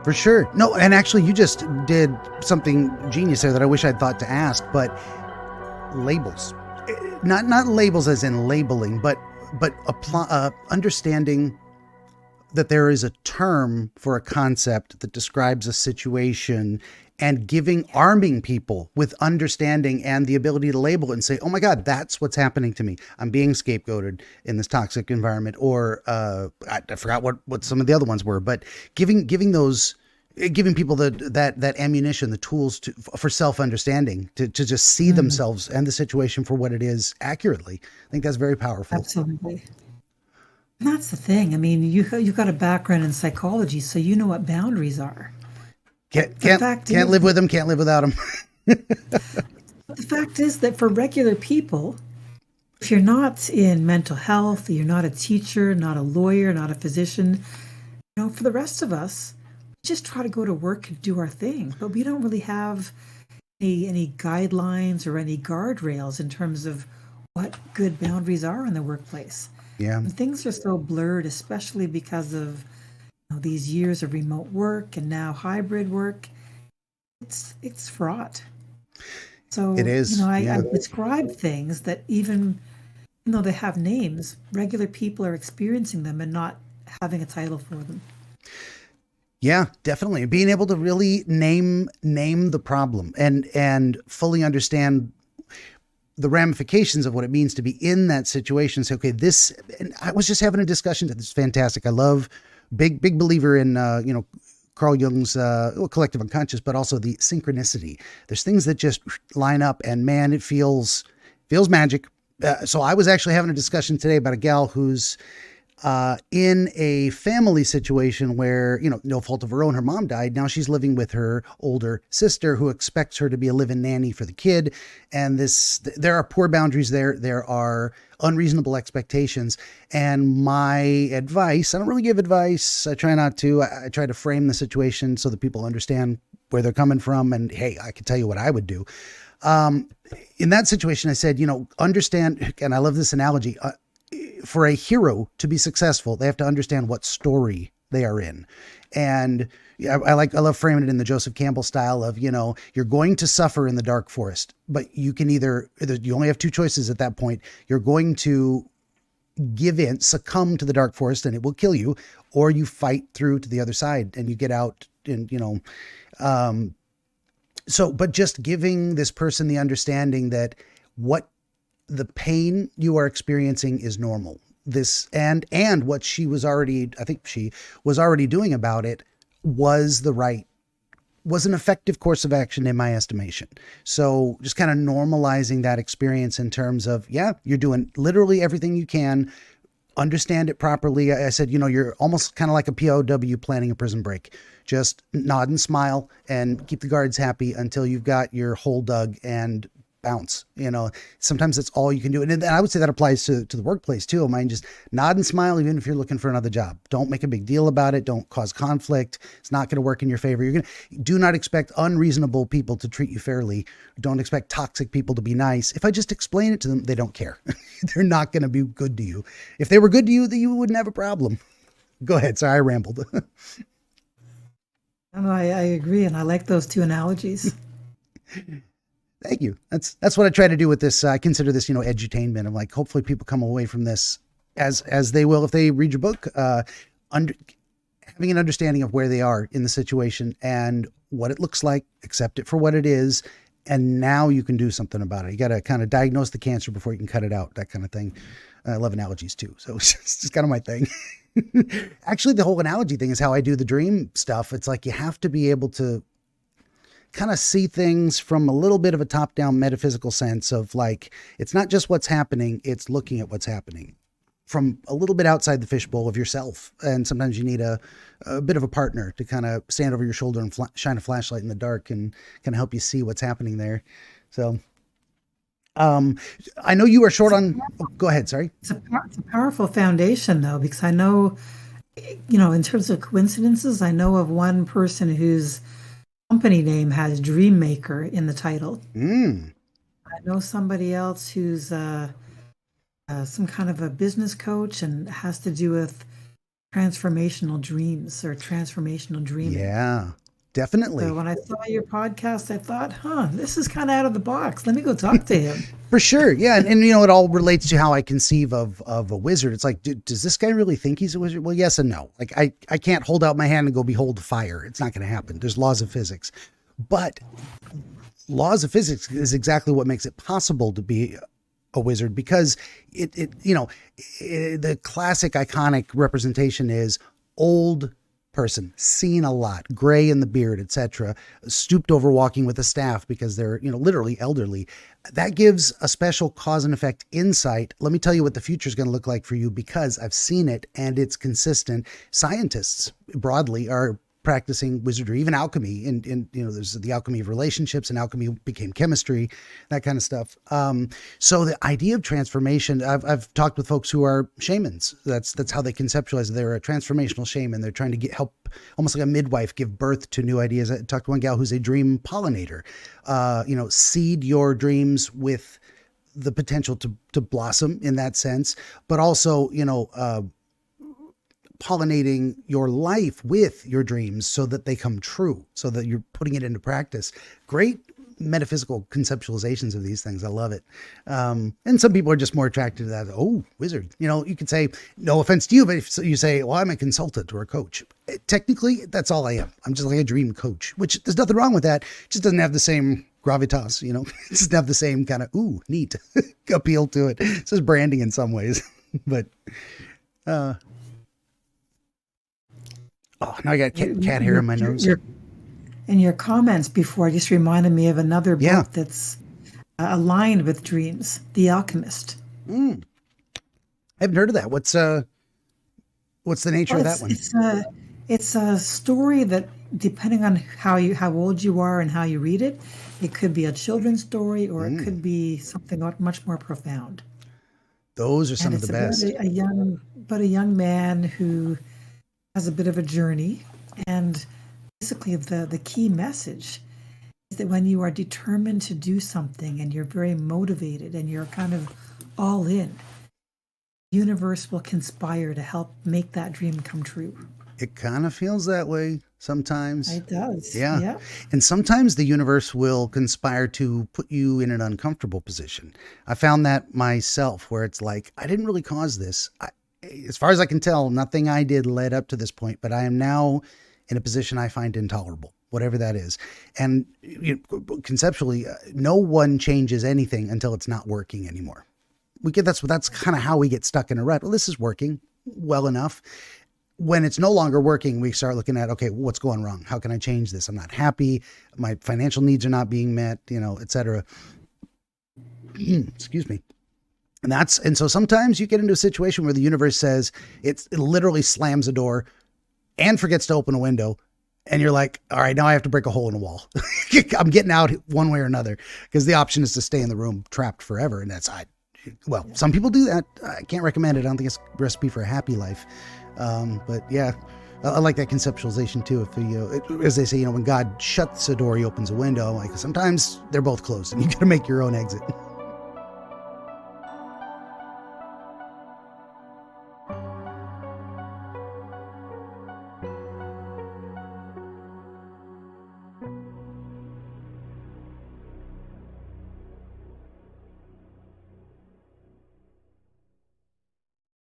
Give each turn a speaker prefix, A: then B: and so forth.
A: For sure. No, and actually, you just did something genius there that I wish I'd thought to ask. But labels, not labels as in labeling, but understanding that there is a term for a concept that describes a situation, and arming people with understanding and the ability to label it and say, oh my God, that's what's happening to me. I'm being scapegoated in this toxic environment. Or I forgot what some of the other ones were, but giving people that ammunition, the tools for self-understanding, to just see themselves and the situation for what it is accurately. I think that's very powerful.
B: Absolutely. And that's the thing. I mean, you've got a background in psychology, so you know what boundaries are.
A: Can't
B: The
A: can't
B: fact
A: can't
B: is,
A: live with them. Can't live without them.
B: the fact is that for regular people, if you're not in mental health, you're not a teacher, not a lawyer, not a physician, for the rest of us, we just try to go to work and do our thing, but we don't really have any guidelines or any guardrails in terms of what good boundaries are in the workplace.
A: Yeah,
B: And things are so blurred, especially because of these years of remote work and now hybrid work. It's fraught.
A: it
B: So,
A: is.
B: I
A: Yeah.
B: describe things that even though they have names, regular people are experiencing them and not having a title for them.
A: Yeah, definitely. Being able to really name the problem and fully understand the ramifications of what it means to be in that situation. So, okay, this. And I was just having a discussion. This is fantastic. I love big believer in Carl Jung's collective unconscious, but also the synchronicity. There's things that just line up, and man, it feels magic. So I was actually having a discussion today about a gal who's in a family situation where, no fault of her own, her mom died. Now she's living with her older sister who expects her to be a live-in nanny for the kid. And there are poor boundaries there. There are unreasonable expectations. And my advice, I don't really give advice. I try not to. I try to frame the situation so that people understand where they're coming from. And hey, I can tell you what I would do. In that situation, I said, understand, and I love this analogy. For a hero to be successful, they have to understand what story they are in. And I love framing it in the Joseph Campbell style of, you're going to suffer in the dark forest, but you can you only have two choices at that point. You're going to succumb to the dark forest and it will kill you, or you fight through to the other side and you get out and, but just giving this person the understanding that what the pain you are experiencing is normal. And what I think she was already doing about it was an effective course of action in my estimation. So just kind of normalizing that experience in terms of, yeah, you're doing literally everything you can, understand it properly. I said, you're almost kind of like a POW planning a prison break. Just nod and smile and keep the guards happy until you've got your hole dug and bounce. Sometimes that's all you can do. And I would say that applies to the workplace too. I mean, just nod and smile, even if you're looking for another job. Don't make a big deal about it. Don't cause conflict. It's not going to work in your favor. Do not expect unreasonable people to treat you fairly. Don't expect toxic people to be nice. If I just explain it to them, they don't care. They're not going to be good to you. If they were good to you, then you wouldn't have a problem. Go ahead. Sorry, I rambled.
B: And I agree, and I like those two analogies.
A: Thank you. That's what I try to do with this. I consider this, edutainment. I'm like, hopefully people come away from this as they will if they read your book, having an understanding of where they are in the situation and what it looks like, accept it for what it is, and now you can do something about it. You got to kind of diagnose the cancer before you can cut it out, that kind of thing. I love analogies too, so it's just kind of my thing. Actually, the whole analogy thing is how I do the dream stuff. It's like you have to be able to kind of see things from a little bit of a top-down metaphysical sense of like, it's not just what's happening, it's looking at what's happening from a little bit outside the fishbowl of yourself. And sometimes you need a bit of a partner to kind of stand over your shoulder and shine a flashlight in the dark and kind of help you see what's happening there. So I know you are short on, go ahead. Sorry.
B: It's a powerful foundation, though, because I know, in terms of coincidences, I know of one person whose company name has Dream Maker in the title. I know somebody else who's some kind of a business coach and has to do with transformational dreams or transformational dreaming.
A: Yeah, definitely.
B: So when I saw your podcast, I thought, this is kind of out of the box. Let me go talk to him.
A: For sure. Yeah. And it all relates to how I conceive of a wizard. It's like, does this guy really think he's a wizard? Well, yes and no. Like I can't hold out my hand and go behold fire. It's not going to happen. There's laws of physics, but laws of physics is exactly what makes it possible to be a wizard, because the classic iconic representation is old person, seen a lot, gray in the beard, etc., stooped over walking with a staff because they're, literally elderly. That gives a special cause and effect insight. Let me tell you what the future is going to look like for you, because I've seen it and it's consistent. Scientists broadly are practicing wizardry, even alchemy, and there's the alchemy of relationships, and alchemy became chemistry, that kind of stuff. So the idea of transformation, I've talked with folks who are shamans. That's how they conceptualize it. They're a transformational shaman. They're trying to help, almost like a midwife, give birth to new ideas. I talked to one gal who's a dream pollinator. Seed your dreams with the potential to blossom in that sense, but also, pollinating your life with your dreams so that they come true, so that you're putting it into practice. Great metaphysical conceptualizations of these things. I love it. And some people are just more attracted to that. Oh, wizard. You could say, no offense to you, but if you say, well, I'm a consultant or a coach. Technically, that's all I am. I'm just like a dream coach, which there's nothing wrong with that. It just doesn't have the same gravitas, it doesn't have the same kind of, ooh, neat appeal to it. It's just branding in some ways, but, oh, now I got cat hair in my nose.
B: Your comments before just reminded me of another book that's aligned with dreams, The Alchemist.
A: I haven't heard of that. What's the nature of that one?
B: It's a story that, depending on how old you are and how you read it, it could be a children's story or it could be something much more profound.
A: Those are some of the best.
B: A young man who has a bit of a journey, and basically the key message is that when you are determined to do something and you're very motivated and you're kind of all in, the universe will conspire to help make that dream come true.
A: It kind of feels that way sometimes.
B: It does.
A: Yeah. And sometimes the universe will conspire to put you in an uncomfortable position. I found that myself, where it's like, I didn't really cause this. As far as I can tell, nothing I did led up to this point, but I am now in a position I find intolerable, whatever that is. And conceptually, no one changes anything until it's not working anymore. That's kind of how we get stuck in a rut. Well, this is working well enough. When it's no longer working, we start looking at, okay, what's going wrong? How can I change this? I'm not happy. My financial needs are not being met, et cetera. Excuse me. And so sometimes you get into a situation where the universe says it literally slams a door and forgets to open a window. And you're like, all right, now I have to break a hole in the wall. I'm getting out one way or another, because the option is to stay in the room trapped forever. And some people do that. I can't recommend it. I don't think it's a recipe for a happy life. But yeah, I like that conceptualization too. If as they say, when God shuts a door, he opens a window. Like sometimes they're both closed and you got to make your own exit.